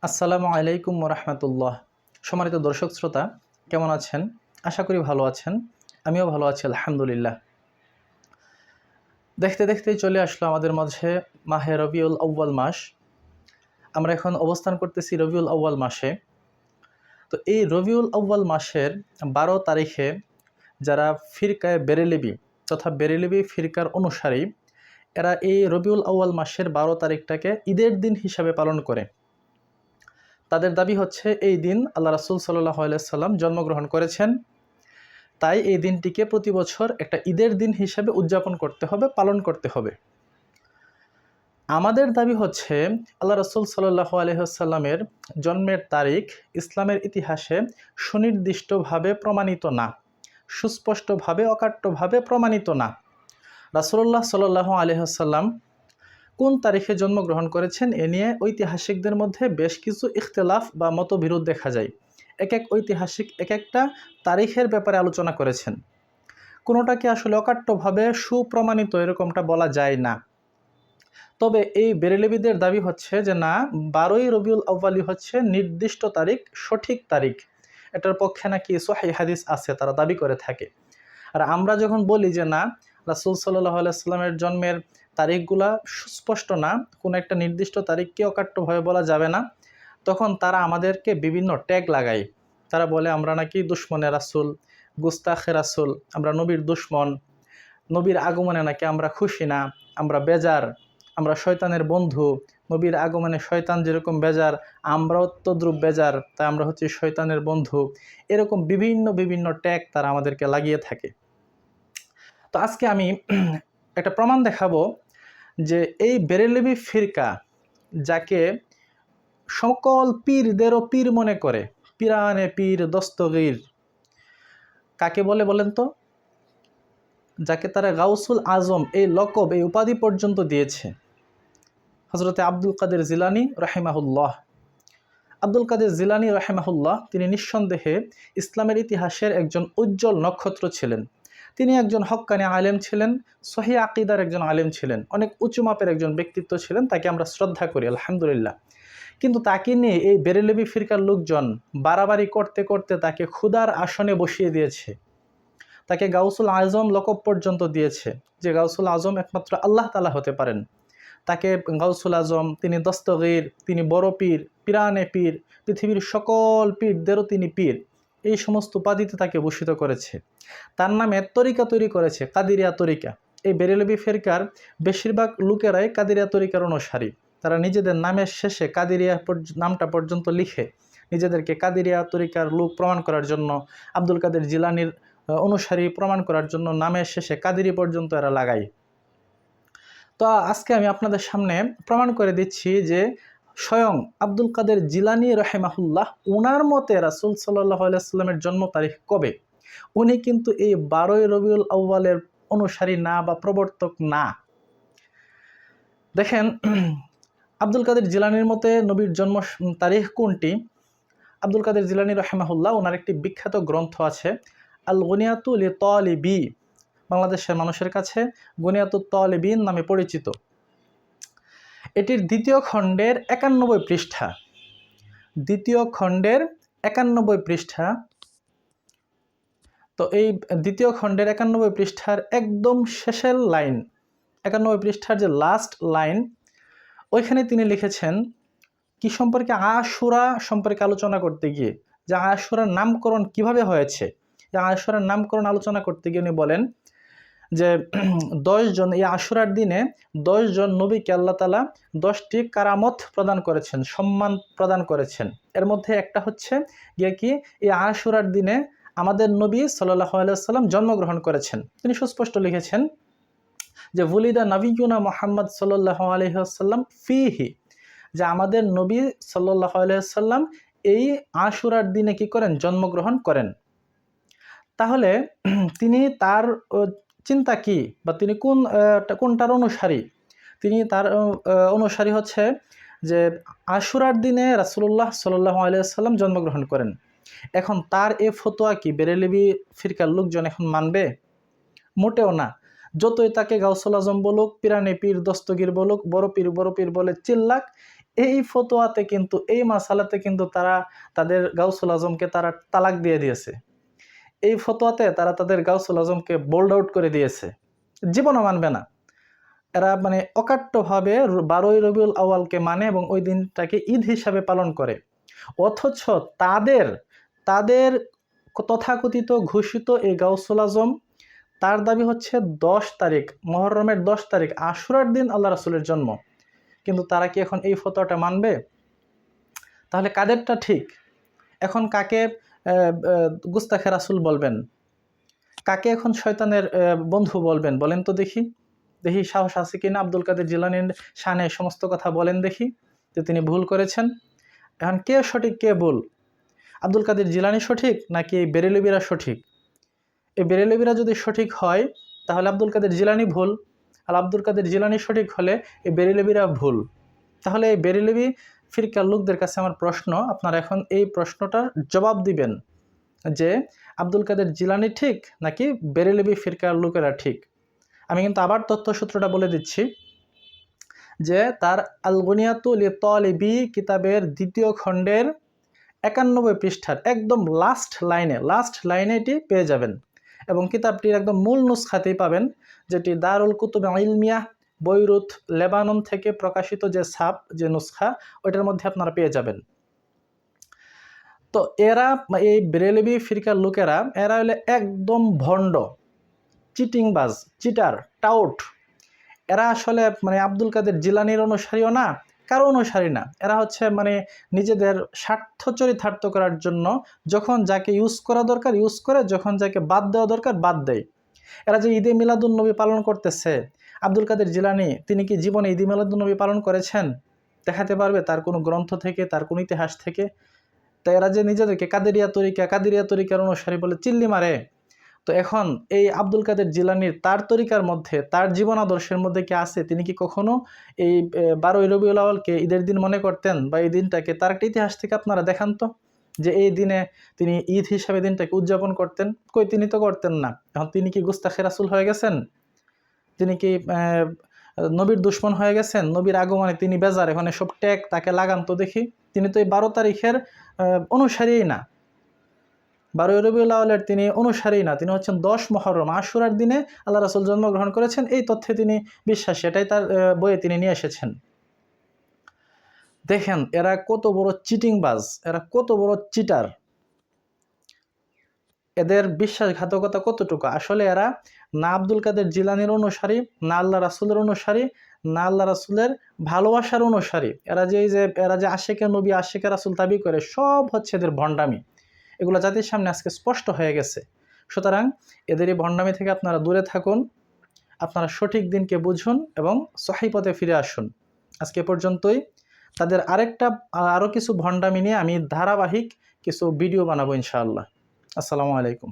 আসসালামু আলাইকুম ওরহমতুল্লাহ। সম্মানিত দর্শক শ্রোতা, কেমন আছেন? আশা করি ভালো আছেন। আমিও ভালো আছি আলহামদুলিল্লাহ। দেখতে দেখতেই চলে আসলো আমাদের মাঝে মাহে রবিউল আউয়াল মাস। আমরা এখন অবস্থান করতেছি রবিউল আউয়াল মাসে। তো এই রবিউল আউয়াল মাসের 12 তারিখে যারা ফিরকায়ে বেরেলিবি তথা বেরেলিবি ফিরকার অনুসারী, এরা এই রবিউল আউয়াল মাসের 12 তারিখটাকে ঈদের দিন হিসাবে পালন করে। তাদের দাবি হচ্ছে এই দিন আল্লাহ রাসূল সাল্লাল্লাহু আলাইহি সাল্লাম জন্মগ্রহণ করেছেন, তাই এই দিনটিকে প্রতি বছর একটা ঈদের দিন হিসেবে উদযাপন করতে হবে, পালন করতে হবে। আমাদের দাবি হচ্ছে আল্লাহ রাসূল সাল্লাল্লাহু আলাইহি ওয়াসাল্লামের জন্মের তারিখ ইসলামের ইতিহাসে সুনির্দিষ্টভাবে প্রমাণিত না, সুস্পষ্টভাবে অকাট্যভাবে প্রমাণিত না। রাসূলুল্লাহ সাল্লাল্লাহু আলাইহি ওয়াসাল্লাম কোন তারিখে জন্মগ্রহণ করেছেন এ নিয়ে ঐতিহাসিকদের মধ্যে বেশ কিছু ইখতিলাফ বা মতবিরোধ দেখা যায়। এক এক ঐতিহাসিক এক একটা তারিখের ব্যাপারে আলোচনা করেছেন। কোনোটাকে আসলে অকাট্যভাবে সুপ্রমাণিত এরকমটা বলা যায় না। তবে এই বেরেলবিদের দাবি হচ্ছে যে না, 12ই রবিউল আউয়ালই হচ্ছে নির্দিষ্ট তারিখ, সঠিক তারিখ। এটার পক্ষে নাকি সহিহ হাদিস আছে, তারা দাবি করে থাকে। আর আমরা যখন বলি যে না, রাসূল সাল্লাল্লাহু আলাইহি সাল্লামের জন্মের তারিখগুলা সুস্পষ্ট না, কোনো একটা নির্দিষ্ট তারিখকে অকাট্যভাবে বলা যাবে না, তখন তারা আমাদেরকে বিভিন্ন ট্যাগ লাগায়। তারা বলে আমরা নাকি দুশমনে রাসূল, গুস্তাখে রাসূল, আমরা নবীর দুশমন, নবীর আগমনে নাকি আমরা খুশি না, আমরা বেজার, আমরা শয়তানের বন্ধু, নবীর আগমনে শয়তান যেরকম বেজার আমরাও তদ্রূপ বেজার, তাই আমরা হচ্ছি শয়তানের বন্ধু। এরকম বিভিন্ন বিভিন্ন ট্যাগ তারা আমাদেরকে লাগিয়ে থাকে। তো আজকে আমি একটা প্রমাণ দেখাবো যে এই বেরেলভি ফিরকা, যাকে সকল পীরদেরও পীর মনে করে, পীরানে পীর দস্তগীর, কাকে বলে বলেন তো? যাকে তারা গাউসুল আজম এই লকব, এই উপাধি পর্যন্ত দিয়েছে হযরতে আব্দুল কাদের জিলানী রাহিমাহুল্লাহ। আব্দুল কাদের জিলানী রাহিমাহুল্লাহ তিনি নিঃসন্দেহে ইসলামের ইতিহাসের একজন উজ্জ্বল নক্ষত্র ছিলেন। তিনি একজন হক্কানি আলেম ছিলেন, সহি আকিদার একজন আলেম ছিলেন, অনেক উঁচু মাপের একজন ব্যক্তিত্ব ছিলেন, তাকে আমরা শ্রদ্ধা করি আলহামদুলিল্লাহ। কিন্তু তাকে নিয়ে এই বেরেলভি ফিরকার লোকজন বাড়াবাড়ি করতে করতে তাকে ক্ষুধার আসনে বসিয়ে দিয়েছে। তাকে গাউসুল আজম লকব পর্যন্ত দিয়েছে, যে গাউসুল আজম একমাত্র আল্লাহ তাআলা হতে পারেন। তাকে গাউসুল আজম, তিনি দস্তগীর, তিনি বড় পীর, পীরানে পীর, পৃথিবীর সকল পীরদেরও তিনি পীর, এই সমস্ত উপাধিতে তাকে ভূষিত করেছে। তার নামে তরিকা তৈরি করেছে, কাদিরিয়া তরিকা। এই বেরেলভি ফিরকার বেশিরভাগ লোকেরাই কাদিরিয়া তরিকার অনুসারী। তারা নিজেদের নামের শেষে কাদিরিয়া নামটা পর্যন্ত লিখে নিজেদেরকে কাদিরিয়া তরিকার লোক প্রমাণ করার জন্য, আব্দুল কাদের জিলানীর অনুসারী প্রমাণ করার জন্য নামের শেষে কাদিরি পর্যন্ত এরা লাগায়। তো আজকে আমি আপনাদের সামনে প্রমাণ করে দিচ্ছি যে স্বয়ং আব্দুল কাদের জিলানী রাহিমাহুল্লাহ ওনার মতে রাসূল সাল্লাল্লাহু আলাইহি ওয়াসাল্লামের জন্ম তারিখ কবে, উনি কিন্তু এই 12ই রবিউল আউয়ালের অনুসারী না বা প্রবর্তক না। দেখেন, আব্দুল কাদের জিলানীর মতে নবীর জন্ম তারিখ কোনটি? আব্দুল কাদের জিলানী রাহিমাহুল্লাহ ওনার একটি বিখ্যাত গ্রন্থ আছে, আল গুনিয়াতু লি তালিবি, বাংলাদেশের মানুষের কাছে গুনিয়াতুত তালিবিন নামে পরিচিত। এটির দ্বিতীয় খণ্ডের 91 পৃষ্ঠা, দ্বিতীয় খণ্ডের 91 পৃষ্ঠা। তো এই দ্বিতীয় খণ্ডের 91 পৃষ্ঠার একদম শেষের লাইন, 91 পৃষ্ঠার যে লাস্ট লাইন, ওইখানে তিনি লিখেছেন কি সম্পর্কে? আশুরা সম্পর্কে আলোচনা করতে গিয়ে, যে আশুরার নামকরণ কিভাবে হয়েছে, যে আশুরার নামকরণ আলোচনা করতে গিয়ে উনি বলেন যে 10 জন, এই আশুরার দিনে 10 জন নবীকে আল্লাহ তাআলা 10টি কারামত প্রদান করেছেন, সম্মান প্রদান করেছেন। এর মধ্যে একটা হচ্ছে গিয়ে কি, এই আশুরার দিনে আমাদের নবী সাল্লাল্লাহু আলাইহি ওয়াসাল্লাম জন্মগ্রহণ করেছেন। তিনি সুস্পষ্ট লিখেছেন যে ওয়ালিদা নবিয়ুনা মুহাম্মদ সাল্লাল্লাহু আলাইহি ওয়াসাল্লাম ফিহি, যে আমাদের নবী সাল্লাল্লাহু আলাইহি ওয়াসাল্লাম এই আশুরার দিনে কি করেন? জন্মগ্রহণ করেন। তাহলে তিনি তার চিন্তা কি, বা তিনি কোনটার অনুসারী? তিনি তার অনুসারী হচ্ছে যে আশুরার দিনে রাসূলুল্লাহ সাল্লাল্লাহু আলাইহি ওয়াসাল্লাম জন্মগ্রহণ করেন। এখন তার এই ফতোয়া কি বেরেলভি ফিরকার লোকজন এখন মানবে? মোটেও না। যতই তাকে গাউসুল আজম বলুক, পীরানে পীর দস্তগীর বলুক, বড় পীর বলে চিল্লাক, এই ফতোয়াতে কিন্তু, এই মাসালাতে কিন্তু তারা তাদের গাউসুল আজমকে তারা তালাক দিয়ে দিয়েছে। এই ফতোয়াতে তারা তাদের গাউসুল আজমকে বোল্ড আউট করে দিয়েছে, জীবনও মানবে না। এরা মানে অকাট্যভাবে 12ই রবিউল আউয়ালকে মানে এবং ওই দিনটাকে ঈদ হিসাবে পালন করে। অথচ তাদের তাদের তথাকথিত ঘোষিত এই গাউসুল আজম, তার দাবি হচ্ছে 10 তারিখ, মুহররমের 10 তারিখ আশুরার দিন আল্লাহ রাসূলের জন্ম। কিন্তু তারা কি এখন এই ফতোয়াটা মানবে? তাহলে কাদেরটা ঠিক? এখন কাকে গুস্তাখে রাসূল বলবেন? কাকে এখন শয়তানের বন্ধু বলবেন? বলেন তো দেখি। দেখি সাহস আছে কিনা আব্দুল কাদের জিলানীর শানে সমস্ত কথা বলেন দেখি যে তিনি ভুল করেছেন। এখন কে সঠিক কে ভুল? আব্দুল কাদের জিলানী সঠিক নাকি এই বেরেলবিরা সঠিক? এই বেরেলবিরা যদি সঠিক হয় তাহলে আব্দুল কাদের জিলানী ভুল, আর আব্দুল কাদের জিলানী সঠিক হলে এই বেরেলবিরা ভুল। তাহলে এই বেরেলবি ফিরকার লোকদের কাছে আমার প্রশ্ন, আপনারা এখন এই প্রশ্নটার জবাব দিবেন যে আব্দুল কাদের জিলানী ঠিক নাকি বেরেলবি ফিরকার লোকেরা ঠিক। আমি কিন্তু আবার তথ্যসূত্রটা বলে দিচ্ছি যে তার আল গুনিয়াতু লি তালিবি কিতাবের 2য় খণ্ডের 91 পৃষ্ঠার একদম লাস্ট লাইনে এটি পেয়ে যাবেন, এবং কিতাবটির একদম মূল নুসখাতেই পাবেন, যেটি দারুল কুতুব ইলমিয়া বৈরুত লেবানন থেকে প্রকাশিত যে নুসখা, ওইটার মধ্যে আপনারা পেয়ে যাবেন। তো এরা এই বেরেলবি ফিরকার লোকেরা এরা হলে একদম ভণ্ড, চিটিংবাজ, চিটার, টাউট। এরা আসলে মানে আব্দুল কাদের জিলানীর অনুসারীও না, কারো অনুসারী না। এরা হচ্ছে মানে নিজেদের স্বার্থ চরিতার্থ করার জন্য যখন যাকে ইউজ করা দরকার ইউজ করে, যখন যাকে বাদ দেওয়া দরকার বাদ দেয়। এরা যে ঈদে মিলাদুন্নবী পালন করতেছে, আব্দুল কাদের জিলানী তিনি কি জীবনে ঈদে মিলাদুন্নবী পালন করেছেন? দেখাতে পারবে তার কোনো গ্রন্থ থেকে, তার কোনো ইতিহাস থেকে? তো এরা যে নিজেদেরকে কাদেরিয়া তরিকার অনুসারী বলে চিল্লি মারে, তো এখন এই আব্দুল কাদের জিলানীর তার তরিকার মধ্যে, তার জীবন আদর্শের মধ্যে কি আছে? তিনি কি কখনো এই 12ই রবিউল আউয়ালকে ঈদের দিন মনে করতেন? বা এই দিনটাকে তার একটা ইতিহাস থেকে আপনারা দেখান তো যে এই দিনে তিনি ঈদ হিসাবে দিনটাকে উদযাপন করতেন। কই, তিনি তো করতেন না। এখন তিনি কি গুস্তাখে রাসূল হয়ে গেছেন? তিনি কি নবীর দুশমন হয়ে গেছেন? নবীর আগমনে তিনি বেজার, এখন সব ট্যাগ তাকে লাগান তো দেখি। তিনি তো এই 12 তারিখের অনুসারীই না, 12ই রবিউল আউয়ালের তিনি অনুসারী না। তিনি হচ্ছেন 10 মুহররম আশুরার দিনে আল্লাহ রাসূল জন্মগ্রহণ করেছেন, এই তথ্যে তিনি বিশ্বাসী, এটাই তার বইয়ে তিনি নিয়ে এসেছেন। দেখেন এরা কত বড় চিটিংবাজ, এরা কত বড় চিটার, এদের বিশ্বাসঘাতকতা কতটুকু। আসলে এরা না আব্দুল কাদের জিলানীর অনুসারী, না আল্লাহ রাসূলের অনুসারী, না আল্লাহ রাসূলের ভালোবাসার অনুসারী। এরা যে আশিকে নবী আশিকে রাসূল দাবি করে, সব হচ্ছে এদের ভণ্ডামি। এগুলো জাতির সামনে আজকে স্পষ্ট হয়ে গেছে। সুতরাং এদের এই ভণ্ডামি থেকে আপনারা দূরে থাকুন, আপনারা সঠিক দিনকে বুঝুন এবং সহিহ পথে ফিরে আসুন। আজকে পর্যন্তই। তাদের আরও কিছু ভণ্ডামি নিয়ে আমি ধারাবাহিক কিছু ভিডিও বানাবো ইনশাআল্লাহ। আসসালামু আলাইকুম।